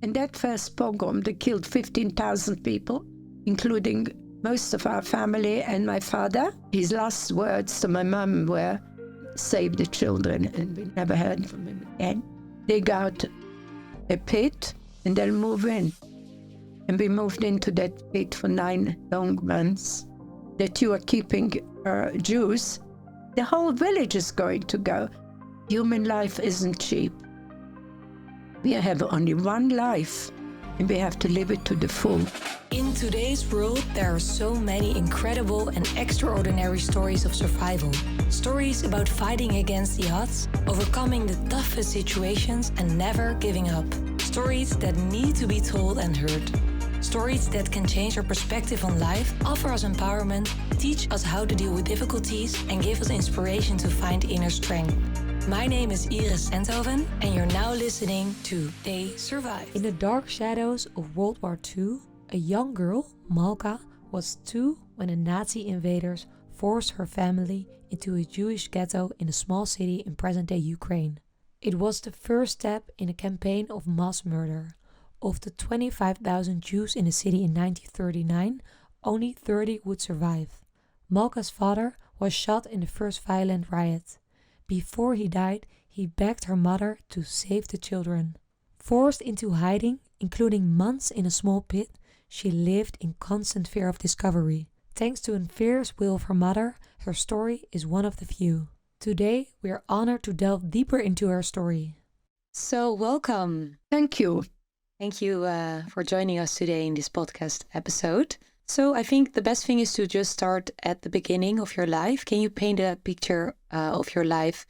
In that first pogrom, they killed 15,000 people, including most of our family and my father. His last words to my mum were, "Save the children," and we never heard from him again. Dig out a pit and they'll move in. And we moved into that pit for 9 long months. That you are keeping Jews, the whole village is going to go. Human life isn't cheap. We have only one life, and we have to live it to the full. In today's world, there are so many incredible and extraordinary stories of survival. Stories about fighting against the odds, overcoming the toughest situations, and never giving up. Stories that need to be told and heard. Stories that can change our perspective on life, offer us empowerment, teach us how to deal with difficulties, and give us inspiration to find inner strength. My name is Enthoven, and you're now listening to They Survived. In the dark shadows of World War II, a young girl, Malka, was 2 when the Nazi invaders forced her family into a Jewish ghetto in a small city in present-day Ukraine. It was the first step in a campaign of mass murder. Of the 25,000 Jews in the city in 1939, only 30 would survive. Malka's father was shot in the first violent riot. Before he died, he begged her mother to save the children. Forced into hiding, including months in a small pit, she lived in constant fear of discovery. Thanks to a fierce will of her mother, her story is one of the few. Today, we are honored to delve deeper into her story. So, welcome. Thank you. Thank you for joining us today in this podcast episode. So I think the best thing is to just start at the beginning of your life. Can you paint a picture of your life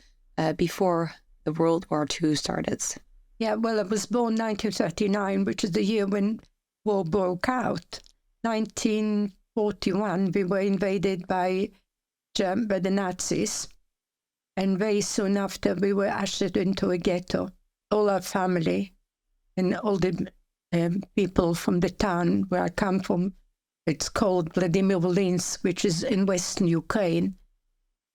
before the World War II started? Yeah, well, I was born 1939, which is the year when war broke out. 1941, we were invaded by the Nazis. And very soon after, we were ushered into a ghetto. All our family and all the people from the town where I come from, it's called Vladimir Volynsk, which is in western Ukraine.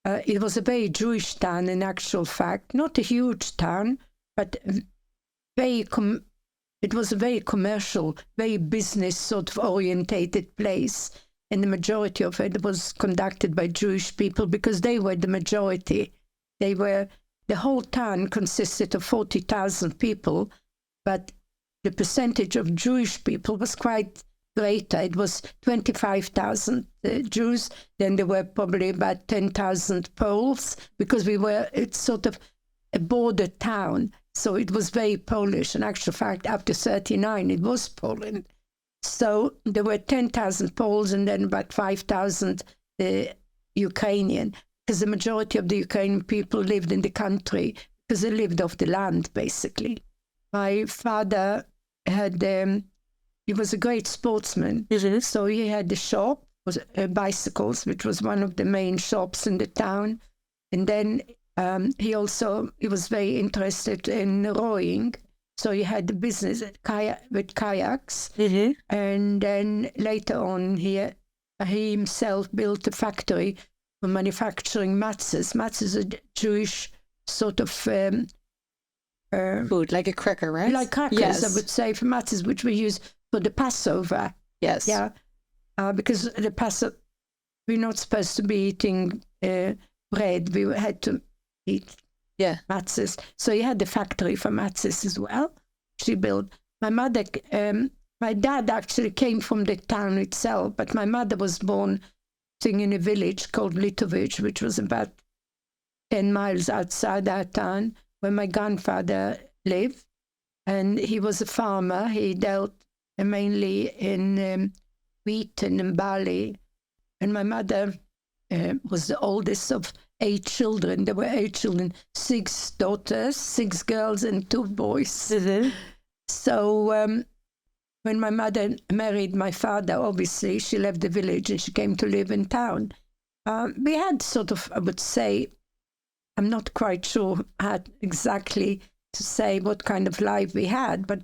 It was a very Jewish town in actual fact, not a huge town, but it was a very commercial, very business sort of orientated place. And the majority of it was conducted by Jewish people because they were the majority. The whole town consisted of 40,000 people, but the percentage of Jewish people was quite greater. It was 25,000 Jews. Then there were probably about 10,000 Poles because it's sort of a border town. So it was very Polish. In actual fact, after 1939, it was Poland. So there were 10,000 Poles and then about 5,000 Ukrainian, because the majority of the Ukrainian people lived in the country because they lived off the land, basically. My father he was a great sportsman. So he had the shop, bicycles, which was one of the main shops in the town. And then he was very interested in rowing. So he had the business with kayaks. Mm-hmm. And then later on, he himself built a factory for manufacturing matzahs. Matzahs is a Jewish sort of food, like a cracker, right? Like crackers, yes. I would say, for matzahs, which we use for the Passover. Yes. Yeah. Because the Passover, we're not supposed to be eating bread. We had to eat matzahs. So he had the factory for matzahs as well. She built. My dad actually came from the town itself, but my mother was born in a village called Litovich, which was about 10 miles outside our town, where my grandfather lived. And he was a farmer. He dealt mainly in wheat and in barley. And my mother was the oldest of 8 children. There were 8 children, 6 daughters, 6 girls and 2 boys. Mm-hmm. So when my mother married my father, obviously she left the village and she came to live in town. We had sort of, I would say, I'm not quite sure how exactly to say what kind of life we had, but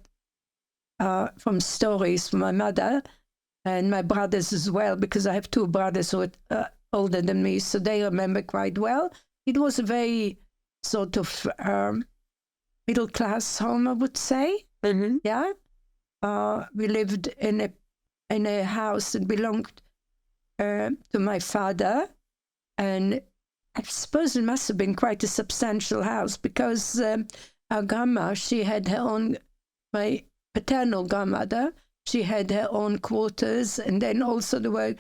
from stories from my mother and my brothers as well, because I have 2 brothers who are older than me, so they remember quite well. It was a very sort of middle-class home, I would say. Mm-hmm. Yeah. we lived in a house that belonged to my father, and I suppose it must have been quite a substantial house because our grandma, she had her own, my paternal grandmother, she had her own quarters, and then also there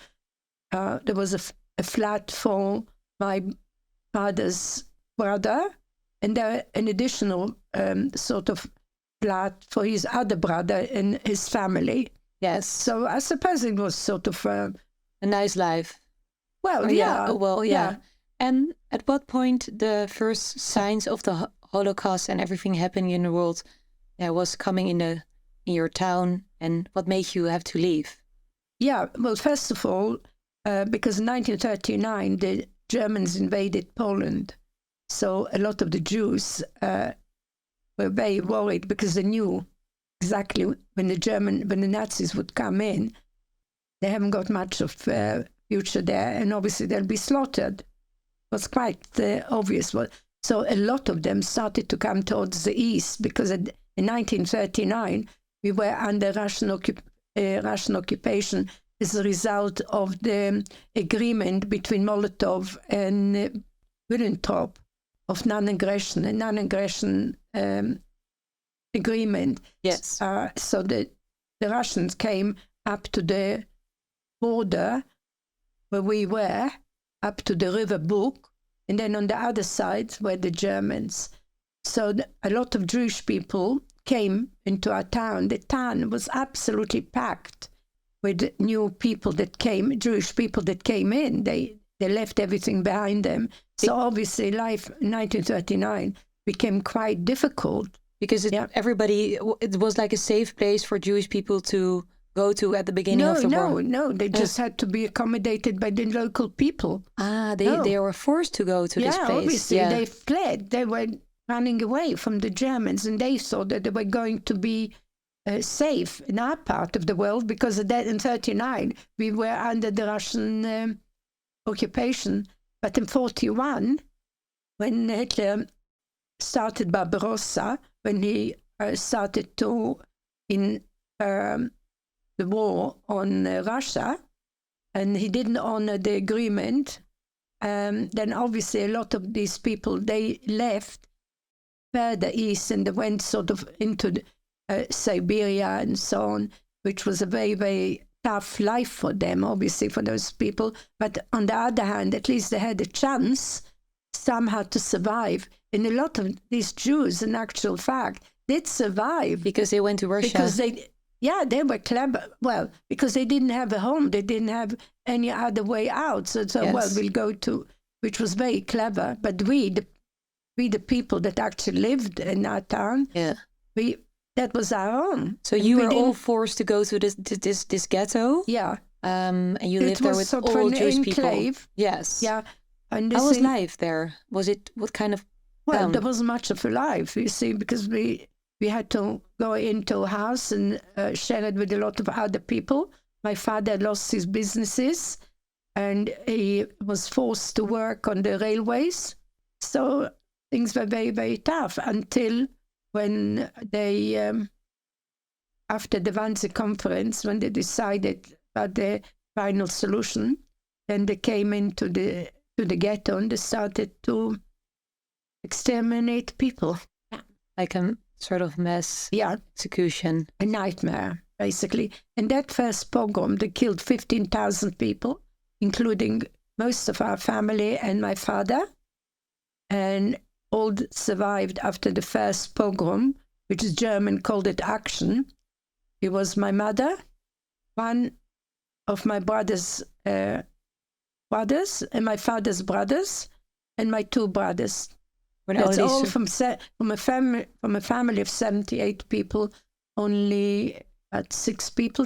was a flat for my father's brother, and there an additional sort of flat for his other brother and his family. Yes. So I suppose it was sort of a nice life. Well, Oh, yeah. Well, yeah. And at what point the first signs of the Holocaust and everything happening in the world was coming in your town, and what made you have to leave? Yeah, well, first of all, because in 1939 the Germans invaded Poland, so a lot of the Jews were very worried because they knew exactly when the Nazis would come in, they haven't got much of future there, and obviously they'll be slaughtered. It was quite obvious. So a lot of them started to come towards the east because in 1939 we were under Russian occupation as a result of the agreement between Molotov and Ribbentrop of non-aggression, a non-aggression agreement. Yes. So the Russians came up to the border where we were, up to the River Bug, and then on the other side were the Germans. So a lot of Jewish people came into our town. The town was absolutely packed with new people that came, Jewish people that came in. They left everything behind them. So obviously life in 1939 became quite difficult. Because it was like a safe place for Jewish people to go to at the beginning of the war. No, they just had to be accommodated by the local people. They were forced to go to this place. Obviously, they fled. They were running away from the Germans, and they thought that they were going to be safe in our part of the world because in 1939 we were under the Russian occupation. But in 1941, when Hitler started Barbarossa, when he started in the war on Russia, and he didn't honor the agreement, then obviously a lot of these people, they left further east and they went sort of into Siberia and so on, which was a very, very tough life for them, obviously, for those people. But on the other hand, at least they had a chance somehow to survive. And a lot of these Jews, in actual fact, did survive. Because they went to Russia. Because they were clever. Well, because they didn't have a home. They didn't have any other way out. So Yes. well, we'll go to, which was very clever. But we, the people that actually lived in our town, that was our home. So you were all forced to go to this ghetto? Yeah. And you lived there with all Jewish people? Yes. Yeah. And how was life there? Was it, what kind of Well, there wasn't much of a life, you see, because we had to go into a house and share it with a lot of other people. My father lost his businesses and he was forced to work on the railways. So things were very, very tough until when they, after the Wannsee conference, when they decided about the final solution, then they came into the ghetto and they started to exterminate people. Like a sort of mass execution. A nightmare, basically. And that first pogrom, they killed 15,000 people, including most of our family and my father. And all survived after the first pogrom, which is German called it Action. It was my mother, one of my brother's brothers, and my father's brothers, and my two brothers. That's all from a family of 78 people, only at 6 people.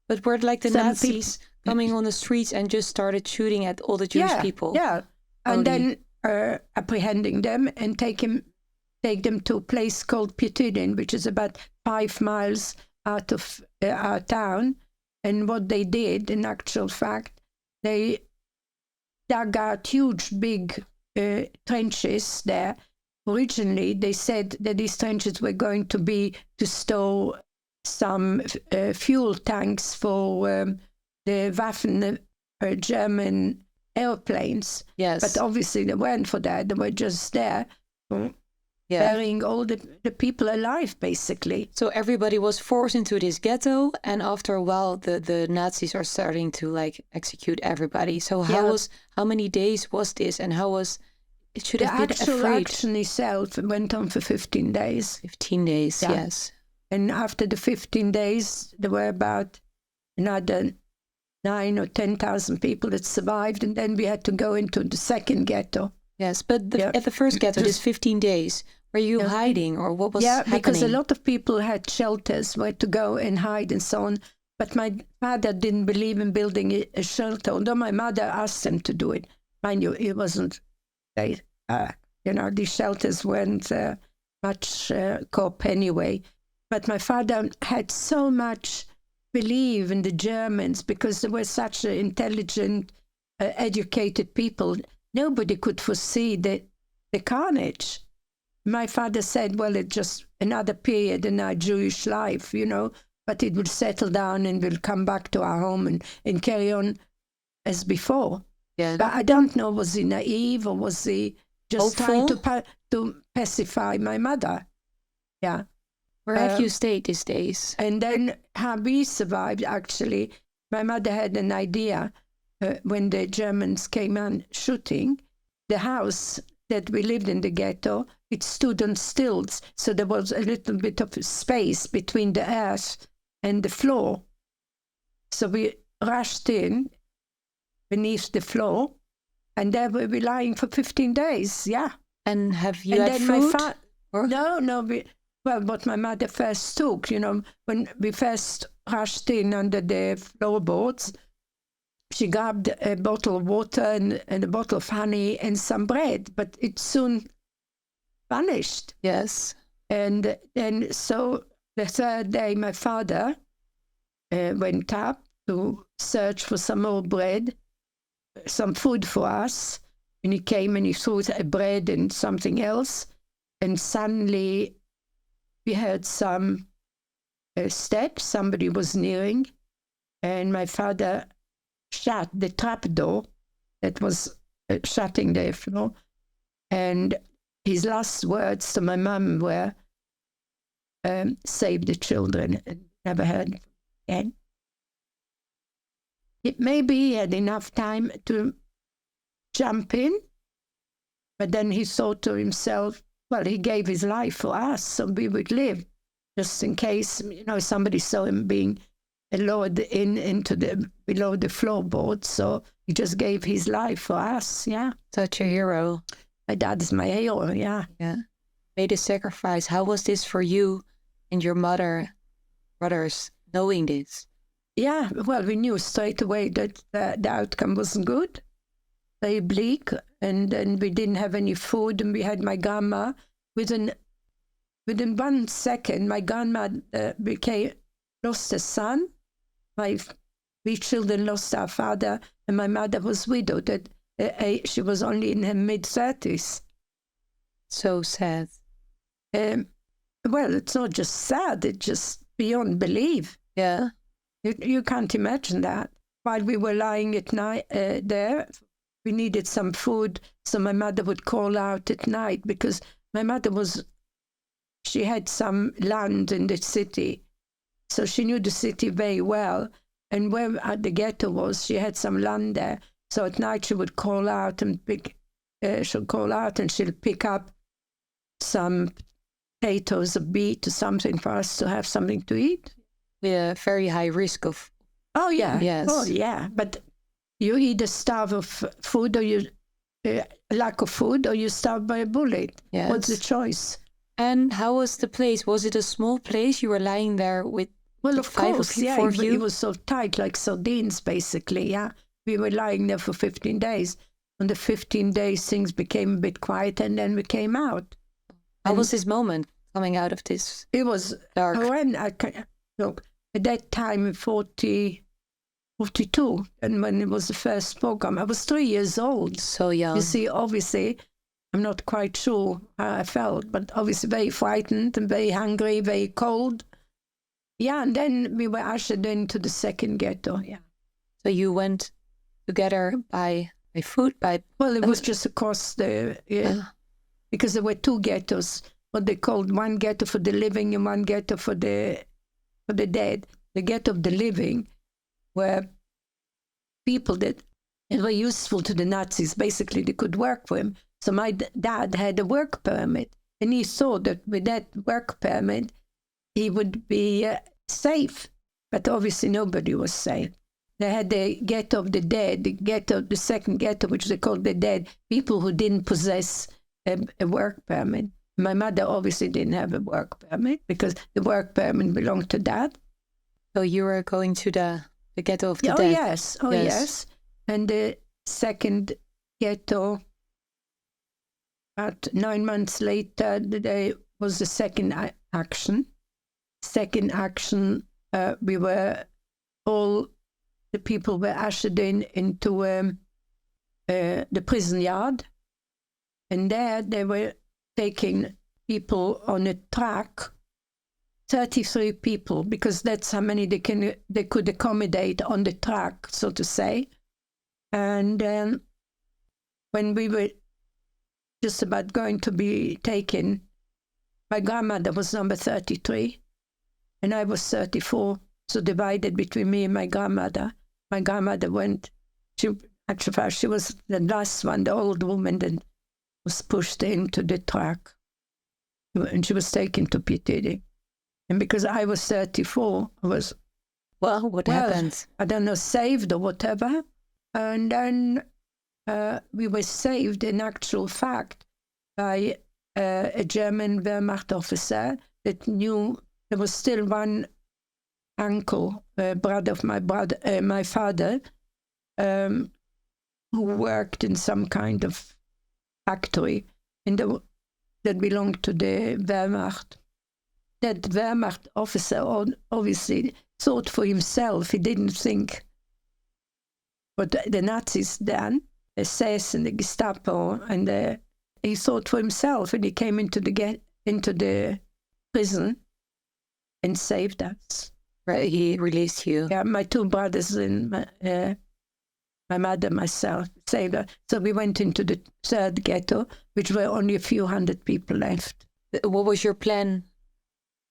But were like the Nazis coming on the streets and just started shooting at all the Jewish people? Yeah, and then apprehending them and take them to a place called Pietudin, which is about 5 miles out of our town. And what they did, in actual fact, they dug out huge, big trenches there. Originally, they said that these trenches were going to be to store some fuel tanks for the Waffen German airplanes. Yes. But obviously they weren't for that. They were just there Yeah. burying all the people alive, basically. So everybody was forced into this ghetto, and after a while, the Nazis are starting to like execute everybody. So how many days was this, and how was it? Should have been The afraid. action itself went on for 15 days. 15 days, Yeah. yes. And after the 15 days, there were about another 9 or 10,000 people that survived, and then we had to go into the second ghetto. Yes, but at the first ghetto, this 15 days, were you hiding, or what was happening? Because a lot of people had shelters where to go and hide and so on. But my father didn't believe in building a shelter, although my mother asked him to do it. Mind you, it wasn't, these shelters weren't much cop anyway. But my father had so much belief in the Germans because they were such intelligent, educated people. Nobody could foresee the carnage. My father said, well, it's just another period in our Jewish life, but it will settle down and we'll come back to our home and carry on as before. Yeah. But I don't know, was he naive or was he just hopeful? trying to pacify my mother? Yeah. Where have you stayed these days? And then how we survived, actually, my mother had an idea when the Germans came on shooting. The house that we lived in the ghetto, it stood on stilts, so there was a little bit of space between the earth and the floor. So we rushed in beneath the floor, and there we were lying for 15 days, yeah. And have you had then food? No, well, what my mother first took, when we first rushed in under the floorboards, she grabbed a bottle of water and a bottle of honey and some bread, but it soon vanished. Yes. And then so the third day, my father went up to search for some more bread, some food for us. And he came and he threw a bread and something else. And suddenly we heard some steps. Somebody was nearing. And my father shut the trap door that was shutting the floor. And his last words to my mum were, save the children. Never heard again. Maybe he had enough time to jump in, but then he thought to himself, well, he gave his life for us, so we would live, just in case, somebody saw him being lowered into below the floorboard, so he just gave his life for us, yeah. Such a hero. My dad is my hero, yeah. Yeah. Made a sacrifice. How was this for you and your brothers, knowing this? Yeah, well, we knew straight away that the outcome wasn't good, very bleak, and we didn't have any food, and we had my grandma. Within 1 second, my grandma lost a son. We children lost our father, and my mother was widowed. She was only in her mid-30s. So sad. Well, it's not just sad, it's just beyond belief. Yeah. You can't imagine that. While we were lying at night there, we needed some food, so my mother would call out at night because my mother she had some land in the city, so she knew the city very well. And where the ghetto was, she had some land there. So at night she would call out and she'll pick up some potatoes, a beet, or something for us to have something to eat. With a very high risk of. Oh yeah, yes. Oh yeah. But you either starve of food, or you lack of food, or you starve by a bullet. Yes. What's the choice? And how was the place? Was it a small place? You were lying there with. Well, of five course, of you, yeah. four of you? It was so tight, like sardines, basically. Yeah, we were lying there for 15 days. On the 15 days, things became a bit quiet, and then we came out. How was this moment coming out of this? It was dark. Look, at that time, in 42, and when it was the first program, I was 3 years old. So young. You see, obviously, I'm not quite sure how I felt, but obviously very frightened and very hungry, very cold. Yeah, and then we were ushered into the second ghetto. Yeah. So you went together by foot, by... Well, it was just across because there were two ghettos, what they called one ghetto for the living and one ghetto for the dead. The ghetto of the living were people that were useful to the Nazis. Basically, they could work for him. So my dad had a work permit, and he thought that with that work permit, he would be safe. But obviously, nobody was safe. They had the ghetto of the dead, the second ghetto, which they called the dead, people who didn't possess a work permit. My mother obviously didn't have a work permit because the work permit belonged to Dad. So you were going to the ghetto of the dead? Yes. Yes. And the second ghetto, about 9 months later, there was the second action. Second action, we were all... the people were ushered into the prison yard. And there they were taking people on a truck, 33 people, because that's how many they could accommodate on the truck, so to say. And when we were just about going to be taken, my grandmother was number 33, and I was 34, so divided between me and my grandmother. My grandmother went, she was the last one, the old woman that was pushed into the truck. And she was taken to PTD. And because I was 34, I was... What happened? I don't know, saved or whatever. And then we were saved, in actual fact, by a German Wehrmacht officer that knew there was still one uncle, brother of my father, who worked in some kind of factory that belonged to the Wehrmacht. That Wehrmacht officer obviously thought for himself. He didn't think what the Nazis done, the SS and the Gestapo, and he thought for himself, and he came into the prison and saved us. Right, he released you. Yeah, my two brothers and my mother, myself, saved us. So we went into the third ghetto, which were only a few hundred people left. What was your plan?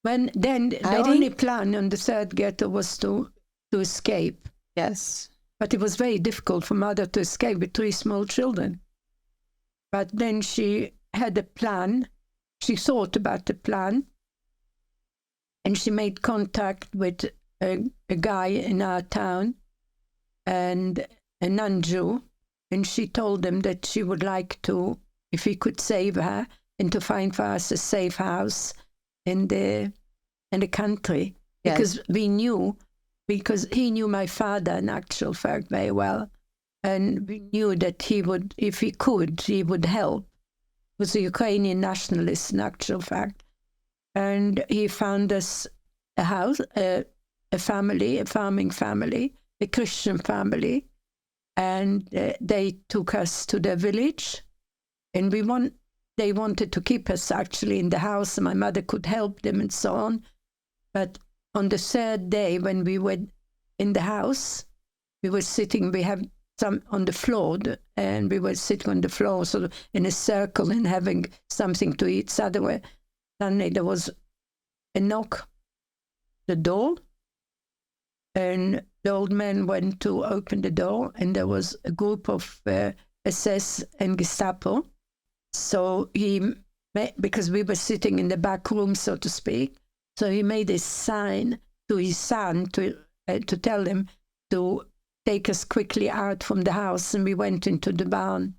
The only plan on the third ghetto was to escape. Yes. But it was very difficult for Mother to escape with 3 small children. But then she had a plan. She thought about the plan. And she made contact with a guy in our town, and a non-Jew. And she told him that she would like to, if he could save her, and to find for us a safe house in the country. Yes. Because he knew my father in actual fact very well. And we knew that he would, if he could, he would help. He was a Ukrainian nationalist in actual fact. And he found us a house, a family, a farming family, a Christian family. And they took us to their village. And they wanted to keep us actually in the house, and my mother could help them and so on. But on the third day, when we were in the house, we were sitting, we have some on the floor, and we were sitting on the floor sort of in a circle and having something to eat. Suddenly there was a knock, the door, and the old man went to open the door, and there was a group of SS and Gestapo. So because we were sitting in the back room, so to speak, so he made a sign to his son to tell him to take us quickly out from the house, and we went into the barn.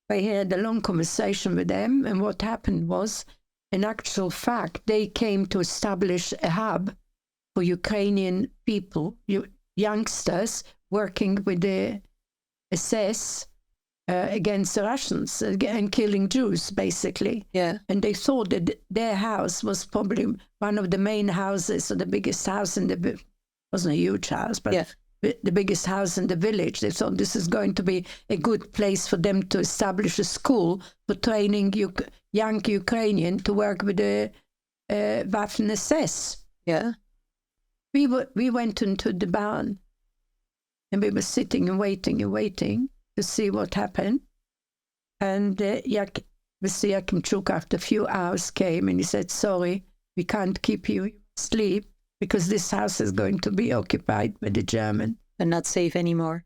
I had a long conversation with them, and what happened was, in actual fact, they came to establish a hub for Ukrainian people, youngsters working with the SS against the Russians and killing Jews, basically. Yeah. And they thought that their house was probably one of the main houses, or the biggest house in the... wasn't a huge house, but yeah. The biggest house in the village. They thought this is going to be a good place for them to establish a school for training young Ukrainian to work with the Waffen SS. Yeah. we went into the barn, and we were sitting and waiting to see what happened. And Mr. Yakimchuk, after a few hours, came and he said, "Sorry, we can't keep you asleep because this house is going to be occupied by the German." And not safe anymore.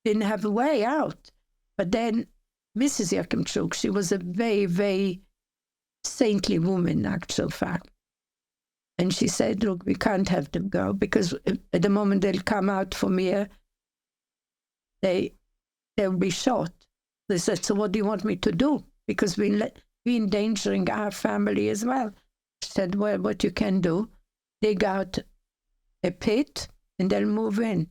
Didn't have a way out. But then Mrs. Yakimchuk, she was a very, very saintly woman, in actual fact. And she said, "Look, we can't have them go because at the moment they'll come out from here, they'll be shot." They said, "So what do you want me to do? Because we're endangering our family as well." She said, "Well, what you can do, dig out a pit and they'll move in."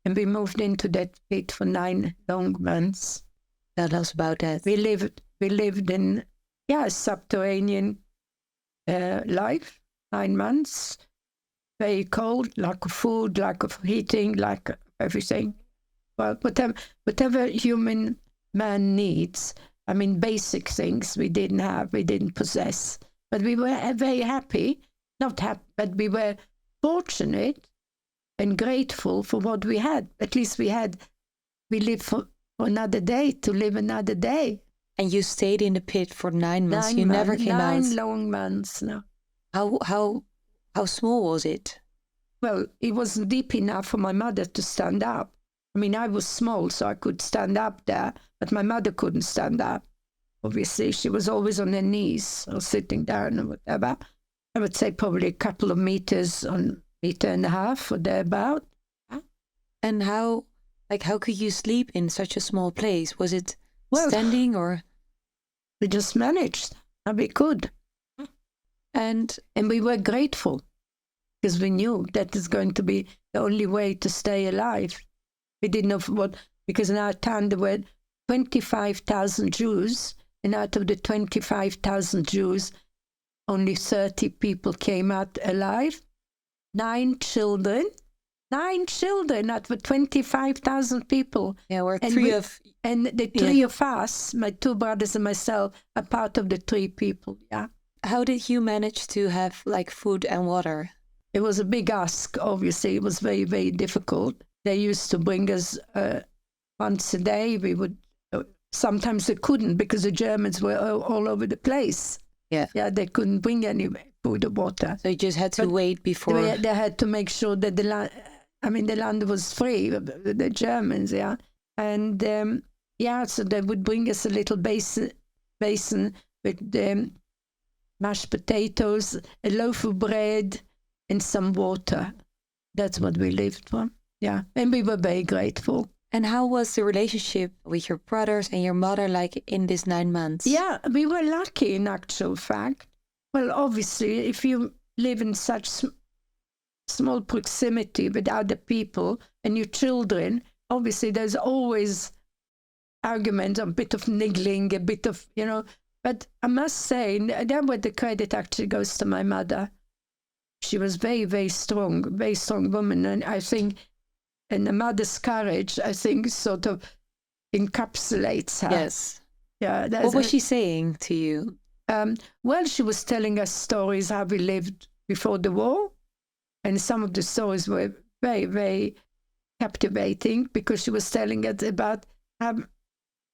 And we moved into that pit for 9 long months. Tell us about that. We lived in subterranean life, 9 months. Very cold, lack of food, lack of heating, lack of everything. Well, whatever human man needs, I mean, basic things we didn't have, we didn't possess. But we were very happy, not happy, but we were fortunate and grateful for what we had. At least we lived for another day, to live another day. And you stayed in the pit for 9 months. You never came out. 9 long months, no. How small was it? Well, it wasn't deep enough for my mother to stand up. I mean, I was small, so I could stand up there, but my mother couldn't stand up. Obviously, she was always on her knees or sitting down or whatever. I would say probably a couple of meters, on meter and a half or thereabout. And how could you sleep in such a small place? Was it standing or? We just managed, and we could. And we were grateful because we knew that is going to be the only way to stay alive. We didn't know what, because in our town there were 25,000 Jews, and out of the 25,000 Jews, only 30 people came out alive. 9 children out of 25,000 people. Yeah, we're And the three of us, my 2 brothers and myself, are part of the 3 people, yeah. How did you manage to have food and water? It was a big ask, obviously. It was very, very difficult. They used to bring us once a day. We would, sometimes they couldn't because the Germans were all over the place. Yeah. Yeah, they couldn't bring any food or water. So you just had to wait before. They had to make sure that the land was free, the Germans, yeah. And so they would bring us a little basin with mashed potatoes, a loaf of bread, and some water. That's what we lived for, yeah. And we were very grateful. And how was the relationship with your brothers and your mother in these 9 months? Yeah, we were lucky in actual fact. Well, obviously, if you live in such small proximity with other people and your children, obviously there's always argument, a bit of niggling, a bit of, But I must say, that where the credit actually goes to my mother. She was very, very strong woman. And I think, and the mother's courage, I think, sort of encapsulates her. Yes. Yeah. What was she saying to you? Well, she was telling us stories how we lived before the war. And some of the stories were very, very captivating because she was telling us about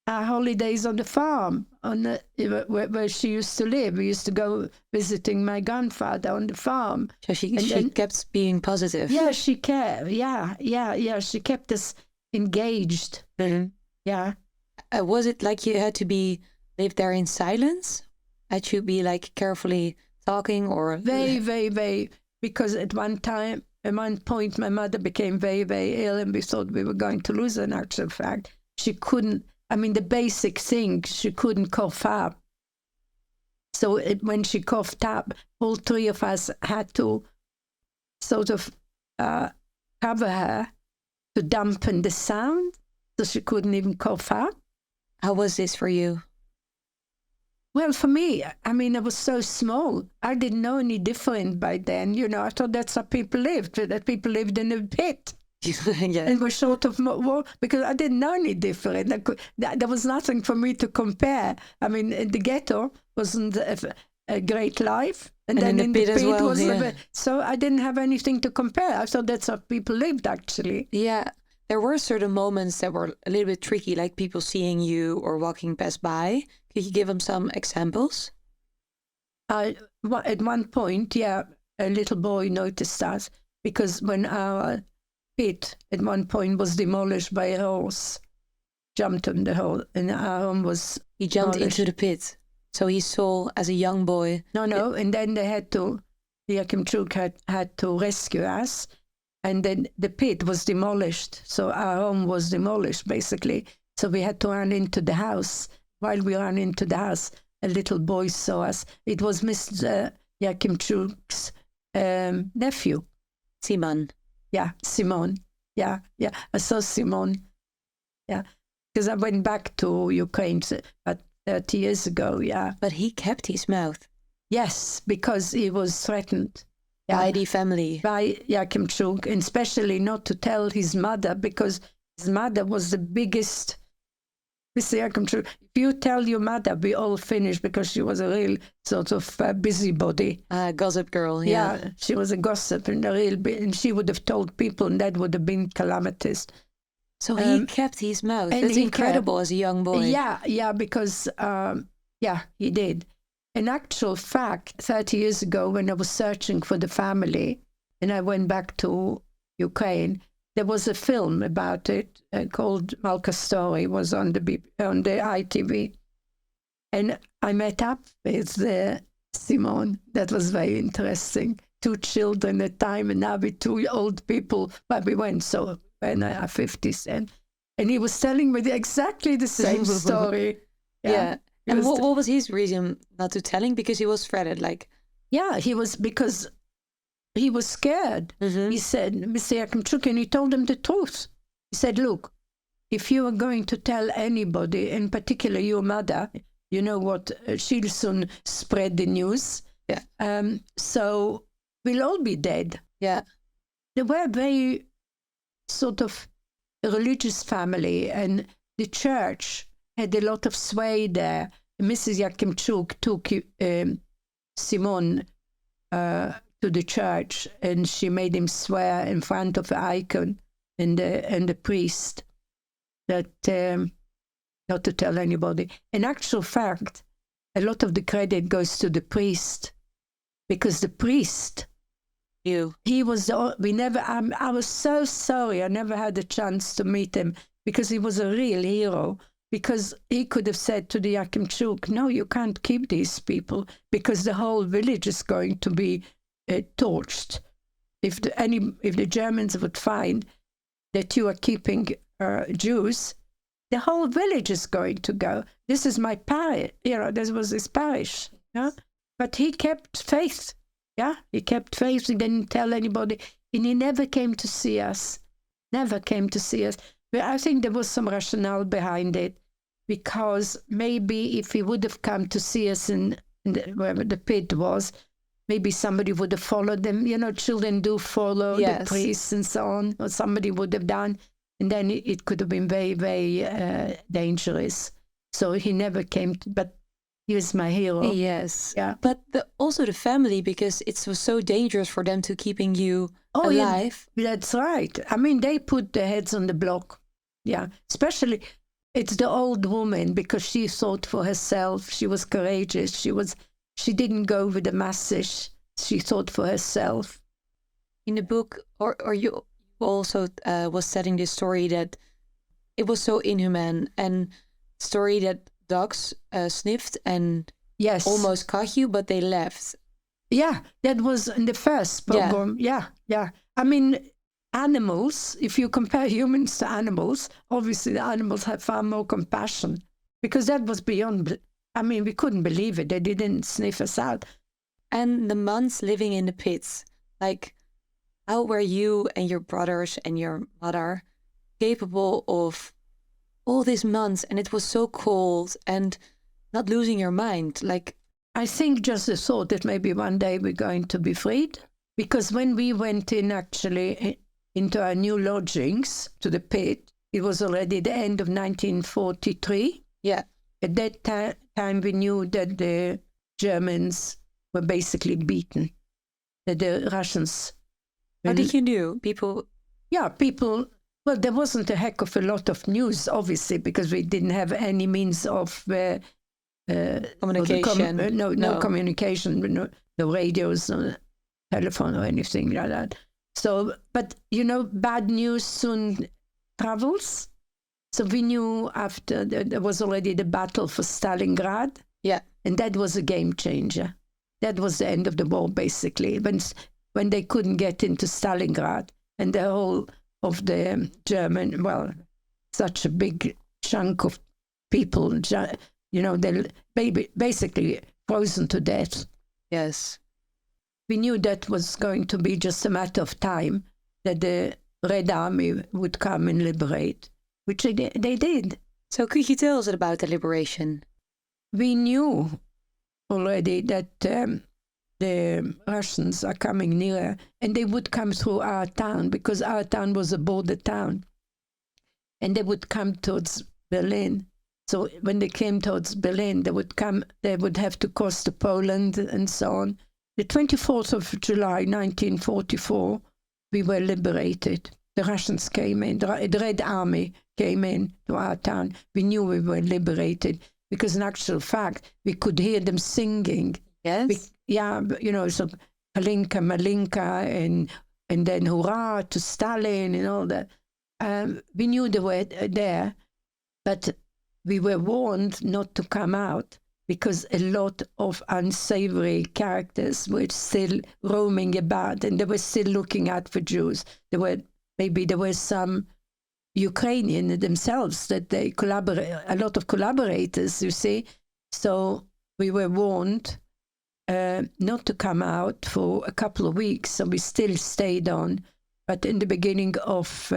our holidays on the farm, where she used to live. We used to go visiting my grandfather on the farm. So she kept being positive. Yeah, she kept. Yeah. She kept us engaged. Mm-hmm. Yeah. Was it like you had to live there in silence? Had you be carefully talking or? Very, very, very. Because at one point, my mother became very, very ill, and we thought we were going to lose her. In actual fact, she couldn't. I mean, the basic thing, she couldn't cough up. So when she coughed up, all 3 of us had to sort of cover her to dampen the sound, so she couldn't even cough up. How was this for you? Well, for me, I mean, I was so small. I didn't know any different by then. I thought that's how people lived, that people lived in a pit. Yeah. And were short of more, because I didn't know any different. There was nothing for me to compare. I mean, the ghetto wasn't a great life. And And then in the pit as well, was yeah. so I didn't have anything to compare. I thought that's how people lived, actually. Yeah, there were certain moments that were a little bit tricky, like people seeing you or walking past by. Could you give them some examples? At one point, yeah, a little boy noticed us because when our pit at one point was demolished by a horse, jumped on the horse, and our home was He jumped demolished. into the pit. So he saw, as a young boy. No, and then they had to, the Yakimchuk had to rescue us, and then the pit was demolished. So our home was demolished, basically. So we had to run into the house. While we ran into the house, a little boy saw us. It was Mr. Yakimchuk's nephew. Simon. Yeah, Simon. Yeah. I saw Simon. Yeah, because I went back to Ukraine about 30 years ago, yeah. But he kept his mouth. Yes, because he was threatened. Yeah, By the family. by Yakimchuk, and especially not to tell his mother, because his mother was the biggest. Mr. Yakimchuk, if you tell your mother, we all finished, because she was a real sort of busybody. Gossip girl, yeah. Yeah, she was a gossip and a real and she would have told people, and that would have been calamitous. So he kept his mouth. and That's he incredible as a young boy. Yeah, because, he did. In actual fact, 30 years ago, when I was searching for the family, and I went back to Ukraine, there was a film about it called Malka Story. It was on the ITV. And I met up with Simone. That was very interesting. 2 children at a time, and now with 2 old people. But we went so when I was 50s. And he was telling me exactly the same story. Yeah. And what was his reason not to telling? Because he was threatened, like... Yeah, because he was scared. Mm-hmm. He said, Mr. Yakimchuk, and he told him the truth. He said, look, if you are going to tell anybody, in particular your mother, you know what, she'll soon spread the news. Yeah. So we'll all be dead. Yeah. They were very sort of a religious family, and the church had a lot of sway there. Mrs. Yakimchuk took Simon to the church, and she made him swear in front of the icon and the priest that not to tell anybody. In actual fact, a lot of the credit goes to the priest, because the priest, he was I was so sorry I never had a chance to meet him, because he was a real hero. Because he could have said to the Yakimchuk, no, you can't keep these people, because the whole village is going to be torched. If the Germans would find that you are keeping Jews, the whole village is going to go. This is my parish. This was his parish. Yeah? But he kept faith. Yeah, he kept faith. He didn't tell anybody. And he never came to see us. Never came to see us. But I think there was some rationale behind it, because maybe if he would have come to see us wherever the pit was, maybe somebody would have followed them. Children do follow the priests and so on, or somebody would have done. And then it could have been very, very dangerous. So he never came, but he was my hero. Yes. Yeah. But also the family, because it was so dangerous for them to keeping you alive. Yeah, that's right. I mean, they put their heads on the block. Yeah. Especially, it's the old woman, because she thought for herself. She was courageous. She didn't go with the masses. She thought for herself. In the book, or you also was setting this story that it was so inhuman, and story that dogs sniffed and almost caught you, but they left. Yeah, that was in the first program. Yeah. I mean, animals, if you compare humans to animals, obviously the animals have far more compassion, because that was beyond, I mean, we couldn't believe it. They didn't sniff us out. And the months living in the pits, like, how were you and your brothers and your mother capable of all these months, and it was so cold, and not losing your mind? Like, I think just the thought that maybe one day we're going to be freed, because when we went in actually into our new lodgings to the pit, it was already the end of 1943. Yeah. At that time we knew that the Germans were basically beaten. That the Russians. What did you do? People. Yeah, people. Well, there wasn't a heck of a lot of news, obviously, because we didn't have any means of Communication. No communication, no radios, no telephone or anything like that. So, but bad news soon travels. So we knew after there was already the battle for Stalingrad. Yeah. And that was a game changer. That was the end of the war, basically, when they couldn't get into Stalingrad and the whole of the German, well, such a big chunk of people, they basically frozen to death. Yes. We knew that was going to be just a matter of time, that the Red Army would come and liberate, which they did. So could you tell us about the liberation? We knew already that the Russians are coming nearer, and they would come through our town, because our town was a border town, and they would come towards Berlin. So when they came towards Berlin, they would have to cross to Poland and so on. The 24th of July, 1944, we were liberated. The Russians came in, the Red Army came in to our town. We knew we were liberated because in actual fact, we could hear them singing. Yes? So Kalinka, Malinka, and then hurrah to Stalin and all that. We knew they were there, but we were warned not to come out because a lot of unsavory characters were still roaming about and they were still looking out for Jews. There were some Ukrainian themselves that they a lot of collaborators, you see. So we were warned not to come out for a couple of weeks, so we still stayed on. But in the beginning of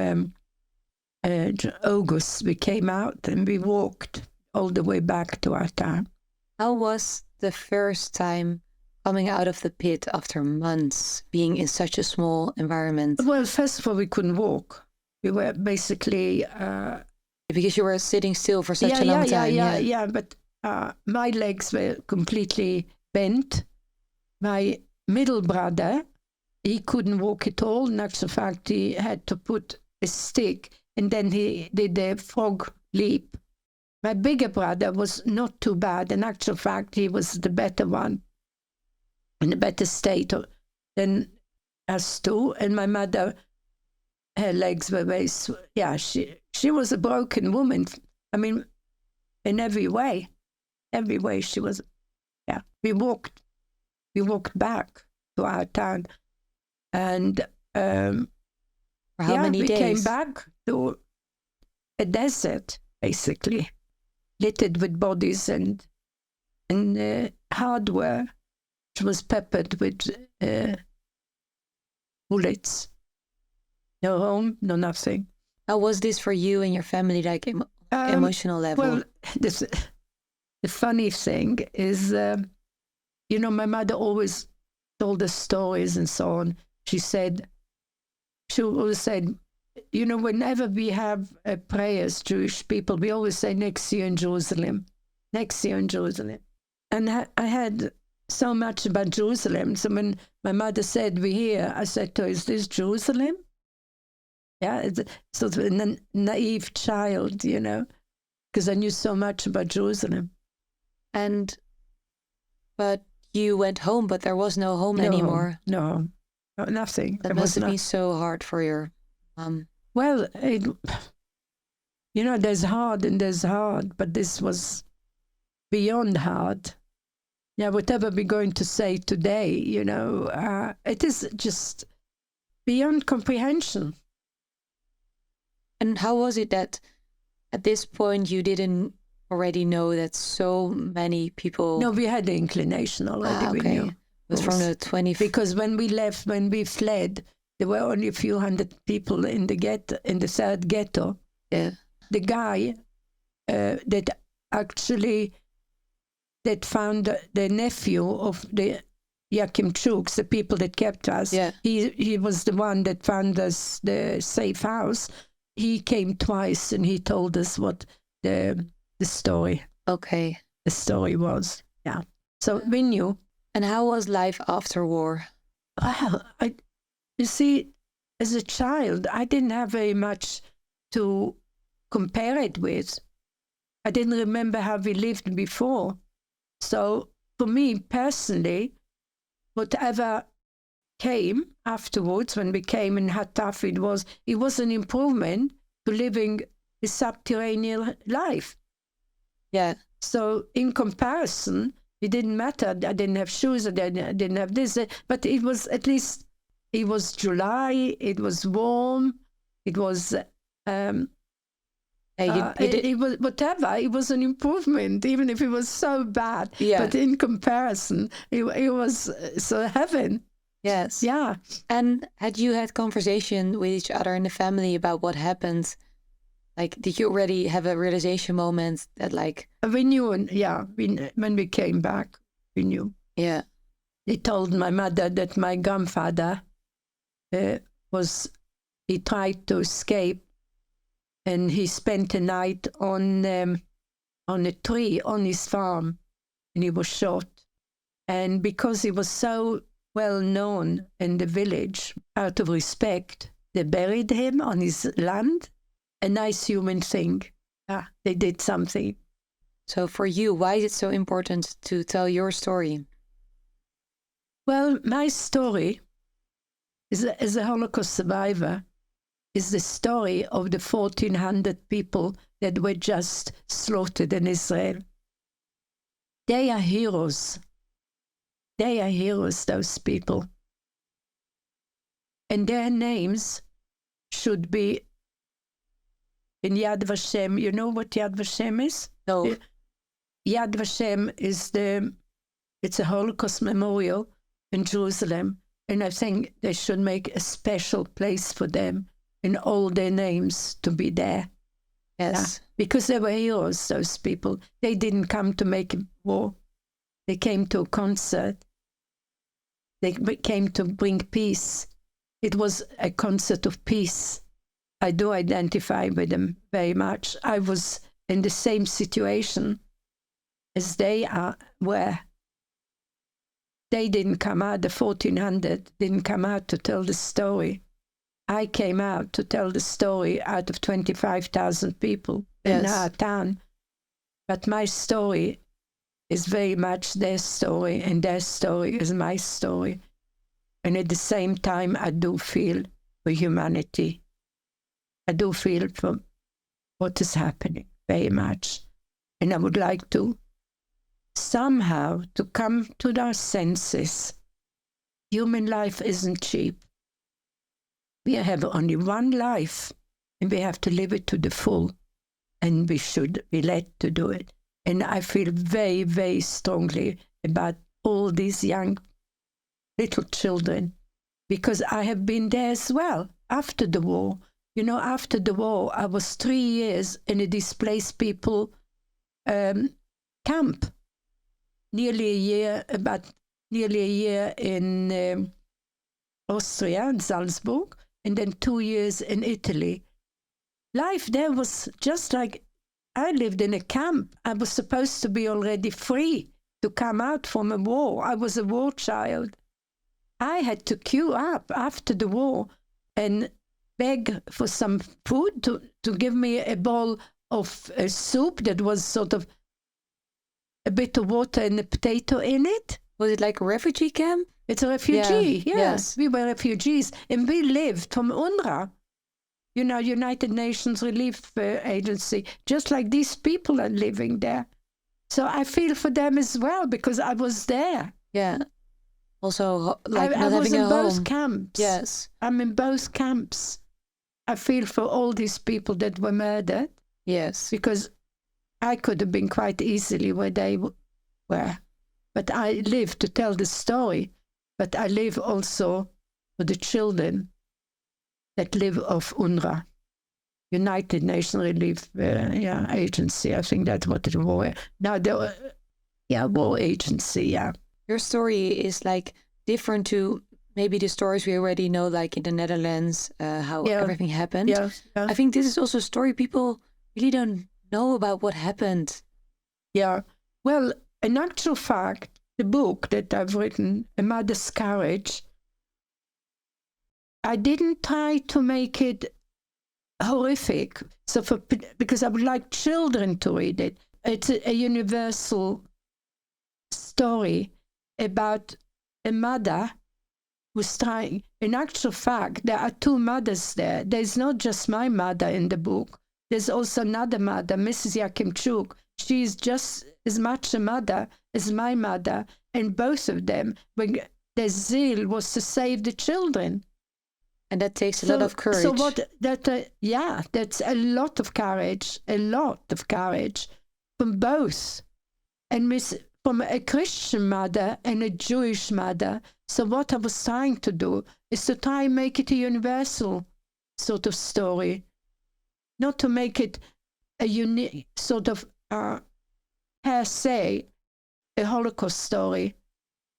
August, we came out and we walked all the way back to our town. How was the first time coming out of the pit after months being in such a small environment? Well, first of all, we couldn't walk. We were basically... because you were sitting still for such a long time. Yeah, but my legs were completely bent. My middle brother, he couldn't walk at all. In actual fact, he had to put a stick and then he did the frog leap. My bigger brother was not too bad. In actual fact, he was the better one, in a better state than us two. And my mother, her legs were very, she was a broken woman. I mean, in every way she was, We walked back to our town. And for how many days? We came back to a desert, basically, littered with bodies and hardware, which was peppered with bullets. No home, no nothing. How was this for you and your family, like emotional level? Well, the funny thing is, my mother always told us stories and so on. She always said, whenever we have prayers, Jewish people, we always say, next year in Jerusalem, next year in Jerusalem. And I had so much about Jerusalem. So when my mother said, we're here, I said to her, is this Jerusalem? Yeah, it's sort of a naive child, because I knew so much about Jerusalem. But you went home, but there was no home anymore. No, nothing. That must have been so hard for your mom. Well, there's hard and there's hard, but this was beyond hard. Yeah, whatever we're going to say today, it is just beyond comprehension. And how was it that at this point you didn't already know that so many people... No, we had the inclination already. Okay. We knew. It was from the 20... Because when we fled, there were only a few hundred people in the ghetto, in the third ghetto. Yeah. The guy that found the nephew of the Yakimchuks, the people that kept us. Yeah. He was the one that found us the safe house. He came twice and he told us what the story. Okay. The story was. Yeah. So we knew. And how was life after war? Well, you see, as a child, I didn't have very much to compare it with. I didn't remember how we lived before. So for me personally, whatever came afterwards, when we came in how tough it was an improvement to living the subterranean life. Yeah. So in comparison, it didn't matter. I didn't have shoes, I didn't have this, but it was at least, it was July, it was warm, it was, it was whatever, it was an improvement, even if it was so bad. Yeah. But in comparison, it was so heaven. Yes. Yeah. And had you had conversation with each other in the family about what happened? Like, did you already have a realization moment that like... We knew, when we came back, we knew. Yeah. He told my mother that my grandfather he tried to escape, and he spent a night on a tree on his farm, and he was shot. And because he was so well known in the village, out of respect, they buried him on his land. A nice human thing. They did something. So for you, why is it so important to tell your story? Well, my story as a Holocaust survivor is the story of the 1,400 people that were just slaughtered in Israel. They are heroes. They are heroes, those people. And their names should be in Yad Vashem. You know what Yad Vashem is? No. Yad Vashem it's a Holocaust memorial in Jerusalem. And I think they should make a special place for them and all their names to be there. Yes. Because they were heroes, those people. They didn't come to make war. They came to a concert. They came to bring peace. It was a concert of peace. I do identify with them very much. I was in the same situation as they were. They didn't come out, the 1,400 didn't come out to tell the story. I came out to tell the story out of 25,000 people in our town. But my story is very much their story, and their story is my story. And at the same time, I do feel for humanity. I do feel for what is happening very much. And I would like to somehow to come to our senses. Human life isn't cheap. We have only one life, and we have to live it to the full, and we should be let to do it. And I feel very, very strongly about all these young little children, because I have been there as well after the war. You know, after the war, I was 3 years in a displaced people camp. Nearly a year in Austria, in Salzburg, and then 2 years in Italy. Life there was just like I lived in a camp. I was supposed to be already free to come out from a war. I was a war child. I had to queue up after the war and beg for some food to give me a bowl of soup that was sort of a bit of water and a potato in it. Was it like a refugee camp? It's a refugee, Yeah. yes. We were refugees, and we lived from UNRWA, you know, United Nations Relief Agency, just like these people are living there. So I feel for them as well, because I was there. Yeah. Also, like I not was having in a both home. camps. Yes. I'm in both camps. I feel for all these people that were murdered, Yes. because I could have been quite easily where they were. But I live to tell the story. But I live also for the children that live off UNRWA, United Nations Relief Agency. I think that's what it was. Now, war agency, yeah. Your story is like different to maybe the stories we already know, like in the Netherlands, how everything happened. Yeah. I think this is also a story people really don't know about what happened. Yeah. Well, in actual fact, the book that I've written, A Mother's Courage, I didn't try to make it horrific, because I would like children to read it. It's a universal story about a mother who's trying. In actual fact, there are two mothers there. There's not just my mother in the book. There's also another mother, Mrs. Yakimchuk. She's just as much a mother as my mother, and both of them, when their zeal was to save the children. And that takes a lot of courage. So that's a lot of courage, from both. And from a Christian mother and a Jewish mother. So what I was trying to do is to try and make it a universal sort of story, not to make it a unique sort of per se a Holocaust story.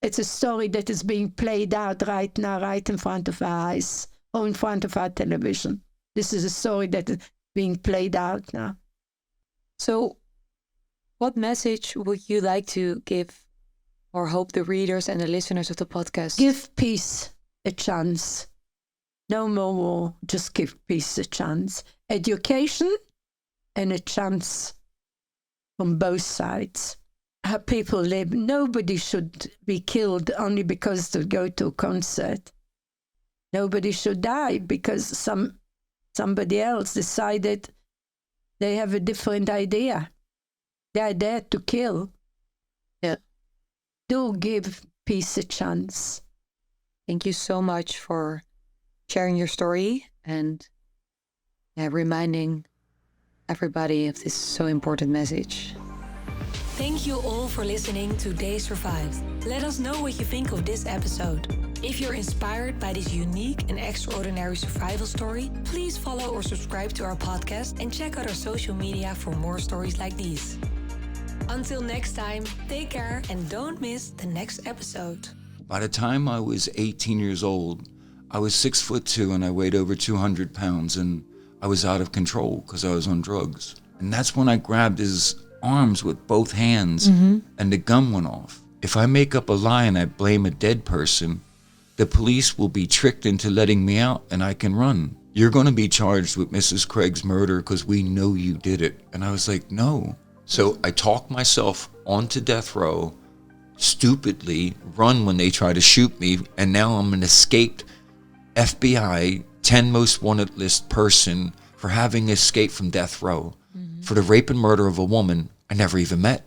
It's a story that is being played out right now, right in front of our eyes, or in front of our television. This is a story that is being played out now. So what message would you like to give or hope the readers and the listeners of the podcast? Give peace a chance. No more war, just give peace a chance. Education and a chance from both sides. How people live. Nobody should be killed only because they go to a concert. Nobody should die because somebody else decided they have a different idea. They are there to kill. Yeah. Do give peace a chance. Thank you so much for sharing your story and reminding everybody of this so important message. Thank you all for listening to They Survived. Let us know what you think of this episode. If you're inspired by this unique and extraordinary survival story, please follow or subscribe to our podcast and check out our social media for more stories like these. Until next time, take care and don't miss the next episode. By the time I was 18 years old, I was 6'2" and I weighed over 200 pounds, and I was out of control because I was on drugs. And that's when I grabbed his arms with both hands and the gun went off. If I make up a lie and I blame a dead person, the police will be tricked into letting me out and I can run. You're going to be charged with Mrs. Craig's murder because we know you did it. And I was like, no. So I talked myself onto death row, stupidly run when they try to shoot me, and now I'm an escaped FBI 10 most wanted list person for having escaped from death row for the rape and murder of a woman I never even met.